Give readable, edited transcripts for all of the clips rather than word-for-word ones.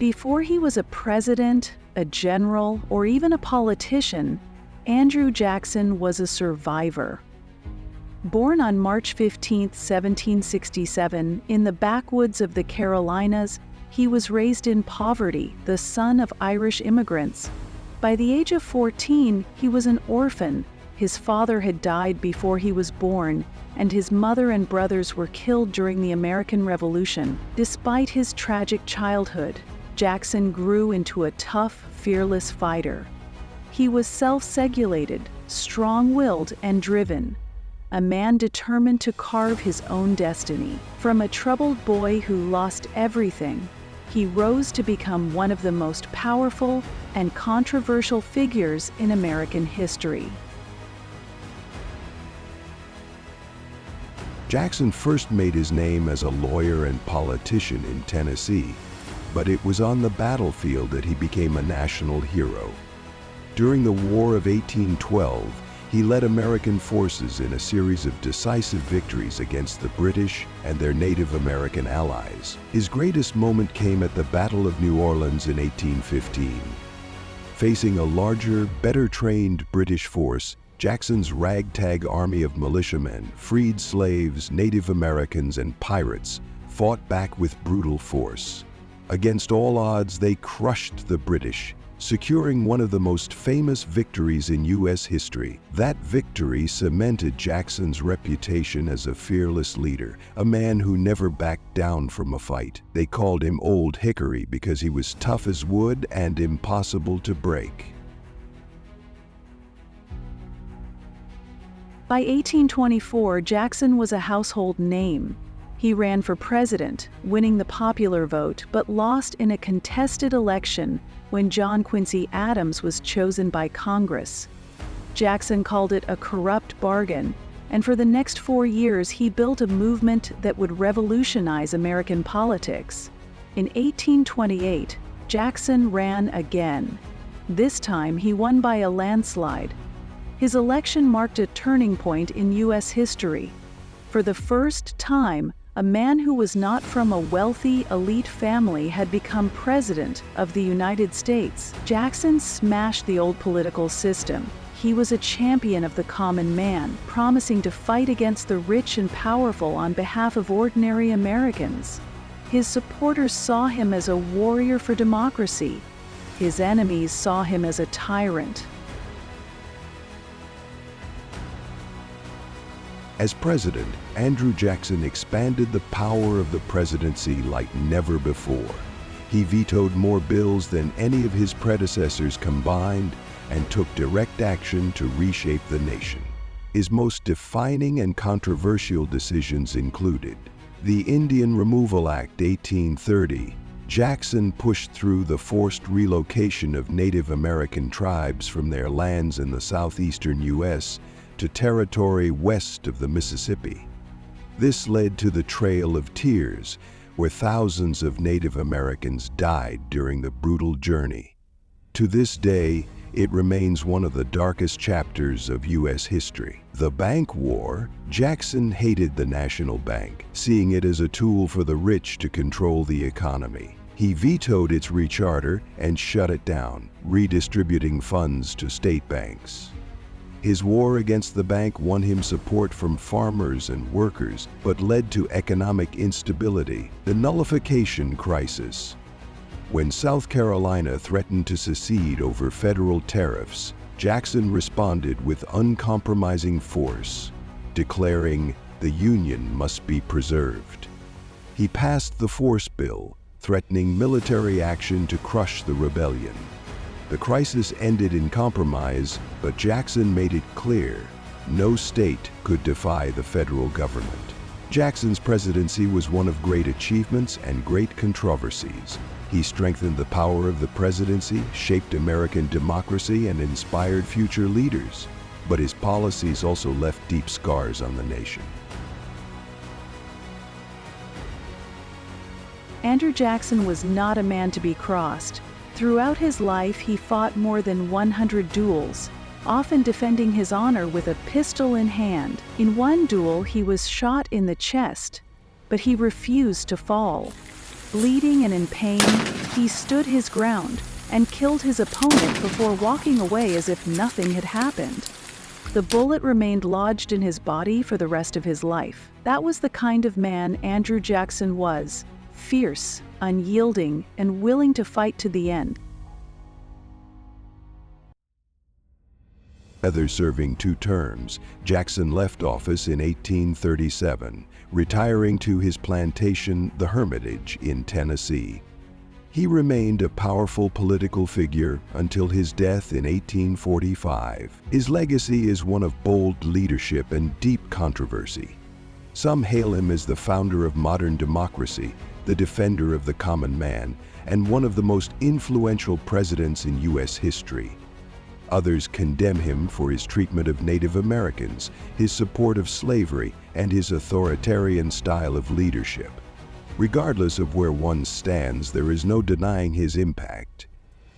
Before he was a president, a general, or even a politician, Andrew Jackson was a survivor. Born on March 15, 1767, in the backwoods of the Carolinas, he was raised in poverty, the son of Irish immigrants. By the age of 14, he was an orphan. His father had died before he was born, and his mother and brothers were killed during the American Revolution. Despite his tragic childhood, Jackson grew into a tough, fearless fighter. He was self-regulated, strong-willed, and driven, a man determined to carve his own destiny. From a troubled boy who lost everything, he rose to become one of the most powerful and controversial figures in American history. Jackson first made his name as a lawyer and politician in Tennessee, but it was on the battlefield that he became a national hero. During the War of 1812, he led American forces in a series of decisive victories against the British and their Native American allies. His greatest moment came at the Battle of New Orleans in 1815. Facing a larger, better-trained British force, Jackson's ragtag army of militiamen, freed slaves, Native Americans, and pirates fought back with brutal force. Against all odds, they crushed the British, securing one of the most famous victories in U.S. history. That victory cemented Jackson's reputation as a fearless leader, a man who never backed down from a fight. They called him Old Hickory because he was tough as wood and impossible to break. By 1824, Jackson was a household name. He ran for president, winning the popular vote, but lost in a contested election when John Quincy Adams was chosen by Congress. Jackson called it a corrupt bargain, and for the next 4 years he built a movement that would revolutionize American politics. In 1828, Jackson ran again. This time he won by a landslide. His election marked a turning point in U.S. history. For the first time, a man who was not from a wealthy, elite family had become president of the United States. Jackson smashed the old political system. He was a champion of the common man, promising to fight against the rich and powerful on behalf of ordinary Americans. His supporters saw him as a warrior for democracy. His enemies saw him as a tyrant. As president, Andrew Jackson expanded the power of the presidency like never before. He vetoed more bills than any of his predecessors combined and took direct action to reshape the nation. His most defining and controversial decisions included the Indian Removal Act 1830. Jackson pushed through the forced relocation of Native American tribes from their lands in the southeastern U.S. to territory west of the Mississippi. This led to the Trail of Tears, where thousands of Native Americans died during the brutal journey. To this day, it remains one of the darkest chapters of U.S. history. The Bank War. Jackson hated the national bank, seeing it as a tool for the rich to control the economy. He vetoed its recharter and shut it down, redistributing funds to state banks. His war against the bank won him support from farmers and workers, but led to economic instability. The nullification crisis. When South Carolina threatened to secede over federal tariffs, Jackson responded with uncompromising force, declaring the Union must be preserved. He passed the Force Bill, threatening military action to crush the rebellion. The crisis ended in compromise, but Jackson made it clear no state could defy the federal government. Jackson's presidency was one of great achievements and great controversies. He strengthened the power of the presidency, shaped American democracy, and inspired future leaders. But his policies also left deep scars on the nation. Andrew Jackson was not a man to be crossed. Throughout his life, he fought more than 100 duels, often defending his honor with a pistol in hand. In one duel, he was shot in the chest, but he refused to fall. Bleeding and in pain, he stood his ground and killed his opponent before walking away as if nothing had happened. The bullet remained lodged in his body for the rest of his life. That was the kind of man Andrew Jackson was: fierce, unyielding, and willing to fight to the end. After serving 2 terms, Jackson left office in 1837, retiring to his plantation, the Hermitage, in Tennessee. He remained a powerful political figure until his death in 1845. His legacy is one of bold leadership and deep controversy. Some hail him as the founder of modern democracy, the defender of the common man, and one of the most influential presidents in U.S. history. Others condemn him for his treatment of Native Americans, his support of slavery, and his authoritarian style of leadership. Regardless of where one stands, there is no denying his impact.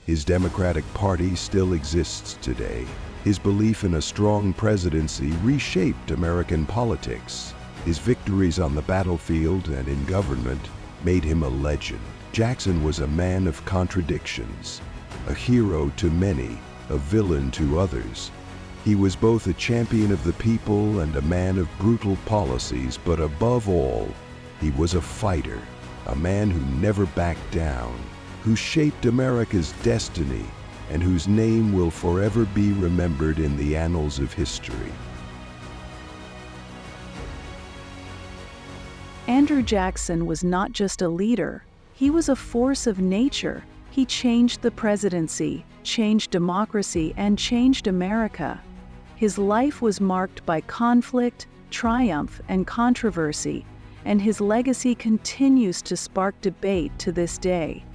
His Democratic Party still exists today. His belief in a strong presidency reshaped American politics. His victories on the battlefield and in government made him a legend. Jackson was a man of contradictions, a hero to many, a villain to others. He was both a champion of the people and a man of brutal policies, but above all, he was a fighter, a man who never backed down, who shaped America's destiny, and whose name will forever be remembered in the annals of history. Andrew Jackson was not just a leader, he was a force of nature. He changed the presidency, changed democracy, and changed America. His life was marked by conflict, triumph, and controversy, and his legacy continues to spark debate to this day.